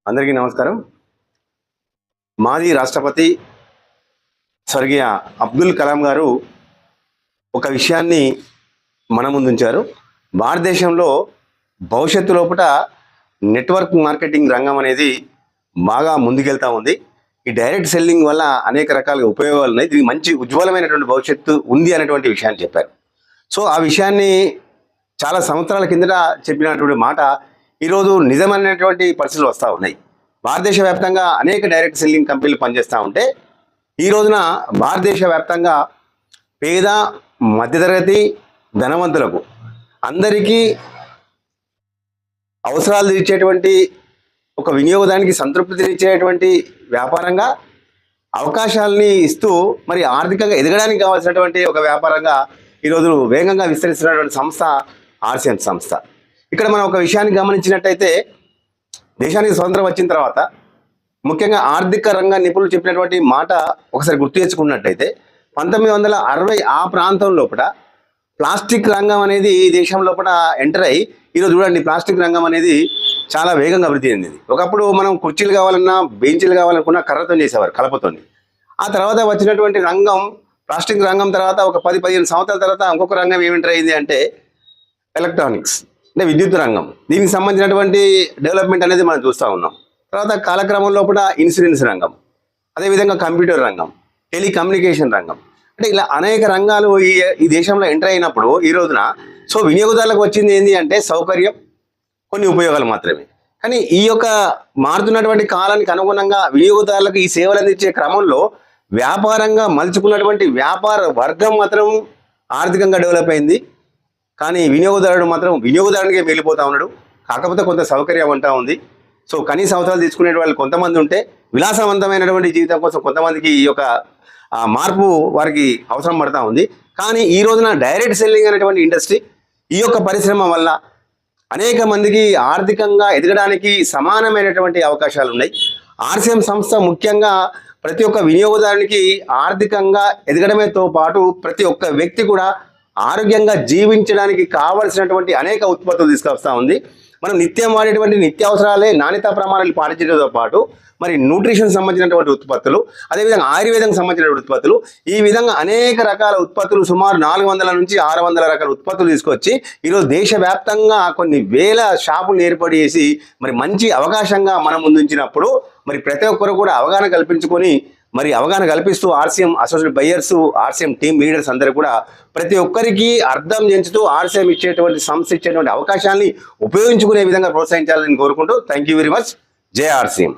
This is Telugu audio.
అందరికీ నమస్కారం. మాజీ రాష్ట్రపతి స్వర్గీయ అబ్దుల్ కలాం గారు ఒక విషయాన్ని మన ముందుంచారు. భారతదేశంలో భవిష్యత్తు లోపల నెట్వర్క్ మార్కెటింగ్ రంగం అనేది బాగా ముందుకెళ్తా ఉంది. ఈ డైరెక్ట్ సెల్లింగ్ వల్ల అనేక రకాల ఉపయోగాలు ఉన్నాయి. దీనికి మంచి ఉజ్వలమైనటువంటి భవిష్యత్తు ఉంది అనేటువంటి విషయాన్ని చెప్పారు. సో ఆ విషయాన్ని చాలా సంవత్సరాల కిందట చెప్పినటువంటి మాట ఈరోజు నిజమైనటువంటి పరిస్థితులు వస్తూ ఉన్నాయి. భారతదేశ వ్యాప్తంగా అనేక డైరెక్ట్ సెల్లింగ్ కంపెనీలు పనిచేస్తూ ఉంటే ఈ రోజున భారతదేశ వ్యాప్తంగా పేద మధ్యతరగతి ధనవంతులకు అందరికీ అవసరాలు తీర్చేటువంటి ఒక వినియోగదానికి సంతృప్తినిచ్చేటువంటి వ్యాపారంగా అవకాశాలని ఇస్తూ మరి ఆర్థికంగా ఎదగడానికి కావాల్సినటువంటి ఒక వ్యాపారంగా ఈరోజు వేగంగా విస్తరిస్తున్నటువంటి సంస్థ ఆర్సిఎం సంస్థ. ఇక్కడ మనం ఒక విషయాన్ని గమనించినట్టయితే దేశానికి స్వతంత్రం వచ్చిన తర్వాత ముఖ్యంగా ఆర్థిక రంగ నిపుణులు చెప్పినటువంటి మాట ఒకసారి గుర్తు తెచ్చుకున్నట్టయితే 1960 ఆ ప్రాంతం లోపల ప్లాస్టిక్ రంగం అనేది ఈ దేశం లోపల ఎంటర్ అయ్యి ఈరోజు చూడండి ప్లాస్టిక్ రంగం అనేది చాలా వేగంగా అభివృద్ధి చెందింది. ఒకప్పుడు మనం కుర్చీలు కావాలన్నా బెంచీలు కావాలనుకున్నా కర్రతో చేసేవారు, కలపతోని. ఆ తర్వాత వచ్చినటువంటి రంగం ప్లాస్టిక్ రంగం తర్వాత ఒక 10-15 సంవత్సరాల తర్వాత ఇంకొక రంగం ఏమి ఎంటర్ అయింది అంటే ఎలక్ట్రానిక్స్, అంటే విద్యుత్ రంగం. దీనికి సంబంధించినటువంటి డెవలప్మెంట్ అనేది మనం చూస్తూ ఉన్నాం. తర్వాత కాలక్రమం లోపల ఇన్సూరెన్స్ రంగం, అదేవిధంగా కంప్యూటర్ రంగం, టెలికమ్యూనికేషన్ రంగం, అంటే ఇలా అనేక రంగాలు ఈ దేశంలో ఎంటర్ అయినప్పుడు ఈ రోజున సో వినియోగదారులకు వచ్చింది ఏంటి అంటే సౌకర్యం, కొన్ని ఉపయోగాలు మాత్రమే. కానీ ఈ యొక్క మారుతున్నటువంటి కాలానికి అనుగుణంగా వినియోగదారులకు ఈ సేవలు అందించే క్రమంలో వ్యాపారంగా మలుచుకున్నటువంటి వ్యాపార వర్గం మాత్రం ఆర్థికంగా డెవలప్ అయింది. కానీ వినియోగదారుడు మాత్రం వినియోగదారునికే వెళ్ళిపోతా ఉన్నాడు. కాకపోతే కొంత సౌకర్యం అంటా ఉంది. సో కనీస అవసరాలు తీసుకునే వాళ్ళు కొంతమంది ఉంటే విలాసవంతమైనటువంటి జీవితం కోసం కొంతమందికి ఈ యొక్క మార్పు వారికి అవసరం పడతా ఉంది. కానీ ఈ రోజున డైరెక్ట్ సెల్లింగ్ అనేటువంటి ఇండస్ట్రీ, ఈ యొక్క పరిశ్రమ వల్ల అనేక మందికి ఆర్థికంగా ఎదగడానికి సమానమైనటువంటి అవకాశాలు ఉన్నాయి. ఆర్సిఎం సంస్థ ముఖ్యంగా ప్రతి ఒక్క వినియోగదారునికి ఆర్థికంగా ఎదగడమేతో పాటు ప్రతి ఒక్క వ్యక్తి కూడా ఆరోగ్యంగా జీవించడానికి కావలసినటువంటి అనేక ఉత్పత్తులు తీసుకొస్తా ఉంది. మనం నిత్యం వాడేటువంటి నిత్యావసరాలే నాణ్యతా ప్రమాణాలు పాటించడంతో పాటు మరి న్యూట్రిషన్ సంబంధించినటువంటి ఉత్పత్తులు, అదేవిధంగా ఆయుర్వేదం సంబంధించినటువంటి ఉత్పత్తులు, ఈ విధంగా అనేక రకాల ఉత్పత్తులు సుమారు 400 నుంచి 600 రకాల ఉత్పత్తులు తీసుకొచ్చి ఈరోజు దేశవ్యాప్తంగా కొన్ని వేల షాపులు ఏర్పాటు చేసి మరి మంచి అవకాశంగా మనం ముందుంచినప్పుడు మరి ప్రతి ఒక్కరు కూడా అవగాహన కల్పించుకొని మరి అవగాహన కల్పిస్తూ RCM associate buyers, RCM team leaders అందరూ కూడా ప్రతి ఒక్కరికి అర్థం చేస్తూ ఆర్సిఎం ఇచ్చేటువంటి సంస్థ ఇచ్చేటువంటి అవకాశాన్ని ఉపయోగించుకునే విధంగా ప్రోత్సహించాలని కోరుకుంటూ థ్యాంక్ యూ వెరీ మచ్. జై ఆర్సిఎం.